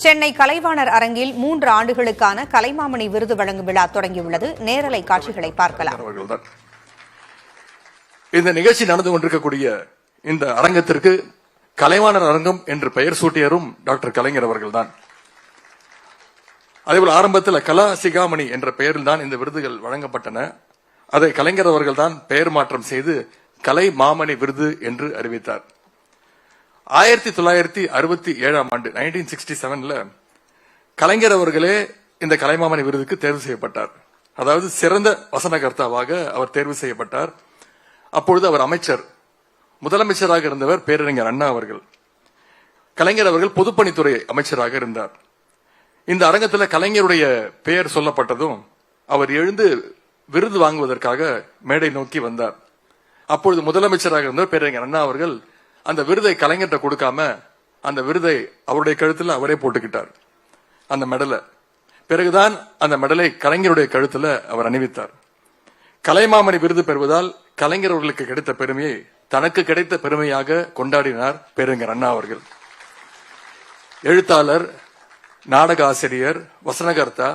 சென்னை கலைவாணர் அரங்கில் 3 ஆண்டுகளுக்கான கலைமாமணி விருது வழங்கும் விழா தொடங்கியுள்ளது. நேரலை காட்சிகளை பார்க்கலாம். இந்த நிகழ்ச்சி நடந்து கொண்டிருக்கக்கூடிய இந்த அரங்கத்திற்கு கலைவாணர் அரங்கம் என்று பெயர் சூட்டியரும் டாக்டர் கலைஞர் அவர்கள்தான். அதேபோல் ஆரம்பத்தில் கலா சிகாமணி என்ற பெயரில் தான் இந்த விருதுகள் வழங்கப்பட்டன. அதை கலைஞர் அவர்கள் தான் பெயர் மாற்றம் செய்து கலை மாமணி விருது என்று அறிவித்தார். 1967 ஆண்டு 1967 கலைஞர் அவர்களே இந்த கலைமாமணி விருதுக்கு தேர்வு செய்யப்பட்டார். அதாவது சிறந்த வசனகர்த்தாவாக அவர் தேர்வு செய்யப்பட்டார். அப்பொழுது அவர் முதலமைச்சராக இருந்தவர் பேரறிஞர் அண்ணா அவர்கள். கலைஞர் அவர்கள் பொதுப்பணித்துறை அமைச்சராக இருந்தார். இந்த அரங்கத்தில் கலைஞருடைய பெயர் சொல்லப்பட்டதும் அவர் எழுந்து விருது வாங்குவதற்காக மேடை நோக்கி வந்தார். அப்பொழுது முதலமைச்சராக இருந்தவர் பேரறிஞர் அண்ணா அவர்கள் அந்த விருதை கலைஞர்கிட்ட கொடுக்காம அந்த விருதை அவருடைய கழுத்துல அவரே போட்டுக்கிட்டார், அந்த மெடலை. பிறகுதான் அந்த மெடலை கலைஞருடைய கழுத்துல அவர் அணிவித்தார். கலைமாமணி விருது பெறுவதால் கலைஞர் அவர்களுக்கு கிடைத்த பெருமையை தனக்கு கிடைத்த பெருமையாக கொண்டாடினார் பேரறிஞர் அண்ணா அவர்கள். எழுத்தாளர், நாடக ஆசிரியர், வசனகர்த்தா,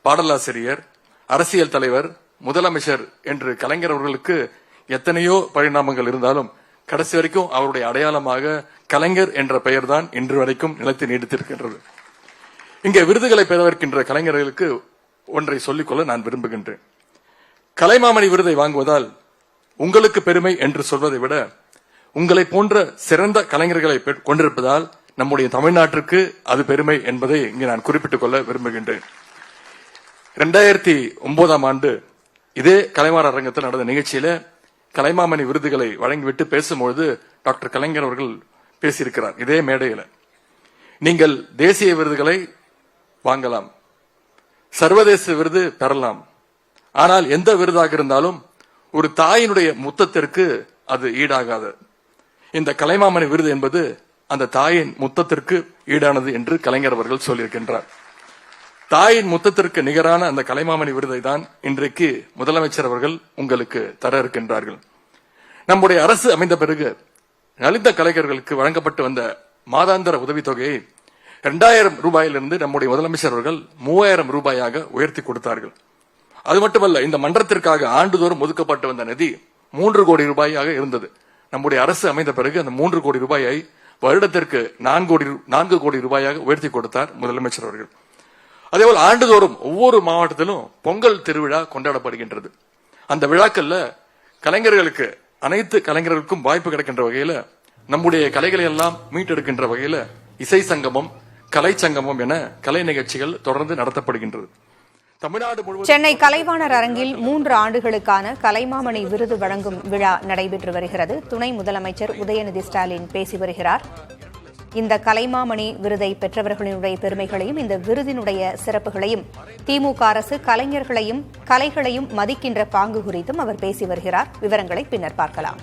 பாடலாசிரியர், அரசியல் தலைவர், முதலமைச்சர் என்று கலைஞர் அவர்களுக்கு எத்தனையோ பரிணாமங்கள் இருந்தாலும் கடைசி வரைக்கும் அவருடைய அடையாளமாக கலைஞர் என்ற பெயர் தான் இன்று வரைக்கும் நிலைத்து நீடித்திருக்கின்றது. இங்கே விருதுகளை பெறவிருக்கின்ற கலைஞர்களுக்கு ஒன்றை சொல்லிக்கொள்ள நான் விரும்புகின்றேன். கலைமாமணி விருதை வாங்குவதால் உங்களுக்கு பெருமை என்று சொல்வதை விட உங்களை போன்ற சிறந்த கலைஞர்களை கொண்டிருப்பதால் நம்முடைய தமிழ்நாட்டிற்கு அது பெருமை என்பதை இங்கே நான் குறிப்பிட்டுக் கொள்ள விரும்புகின்றேன். 2009 ஆண்டு இதே கலைவாணர் அரங்கத்தில் நடந்த நிகழ்ச்சியில கலைமாமணி விருதுகளை வழங்கிவிட்டு பேசும்பொழுது டாக்டர் கலைஞர் அவர்கள் பேசியிருக்கிறார் இதே மேடையில். நீங்கள் தேசிய விருதுகளை வாங்கலாம், சர்வதேச விருது பெறலாம், ஆனால் எந்த விருதாக இருந்தாலும் ஒரு தாயினுடைய முத்தத்திற்கு அது ஈடாகாது. இந்த கலைமாமணி விருது என்பது அந்த தாயின் முத்தத்திற்கு ஈடானது என்று கலைஞர் அவர்கள் சொல்லியிருக்கின்றார். தாயின் முத்தத்திற்கு நிகரான அந்த கலைமாமணி விருதை தான் இன்றைக்கு முதலமைச்சர் அவர்கள் உங்களுக்கு தர இருக்கின்றார்கள். நம்முடைய அரசு அமைந்த பிறகு நலிந்த கலைஞர்களுக்கு வழங்கப்பட்டு வந்த மாதாந்திர உதவித்தொகையை 2000 ரூபாயிலிருந்து நம்முடைய முதலமைச்சர் அவர்கள் 3000 ரூபாயாக உயர்த்தி கொடுத்தார்கள். அது மட்டுமல்ல, இந்த மன்றத்திற்காக ஆண்டுதோறும் ஒதுக்கப்பட்டு வந்த நிதி 3 கோடி ரூபாயாக இருந்தது. நம்முடைய அரசு அமைந்த பிறகு அந்த 3 கோடி ரூபாயை வருடத்திற்கு 4 கோடி ரூபாயாக உயர்த்தி கொடுத்தார் முதலமைச்சர் அவர்கள். அதேபோல் ஆண்டுதோறும் ஒவ்வொரு மாவட்டத்திலும் பொங்கல் திருவிழா கொண்டாடப்படுகின்றது. அந்த விழாக்கள்ல கலைஞர்களுக்கு அனைத்து கலைஞர்களுக்கும் வாய்ப்பு கிடைக்கின்ற வகையில நம்முடைய கலைகளை எல்லாம் மீட்டெடுக்கின்ற வகையில இசை சங்கமம், கலை சங்கமம் என கலை நிகழ்ச்சிகள் தொடர்ந்து நடத்தப்படுகின்றது. தமிழ்நாடு முழுவதும் சென்னை கலைவாணர் அரங்கில் 3 ஆண்டுகளுக்கான கலைமாமணி விருது வழங்கும் விழா நடைபெற்று வருகிறது. துணை முதலமைச்சர் உதயநிதி ஸ்டாலின் பேசி வருகிறார். இந்த கலைமாமணி விருதை பெற்றவர்களினுடைய பெருமைகளையும் இந்த விருதினுடைய சிறப்புகளையும் திமுக அரசு கலைஞர்களையும் கலைகளையும் மதிக்கின்ற பாங்கு குறித்தும் அவர் பேசி வருகிறார். விவரங்களை பின்னர் பார்க்கலாம்.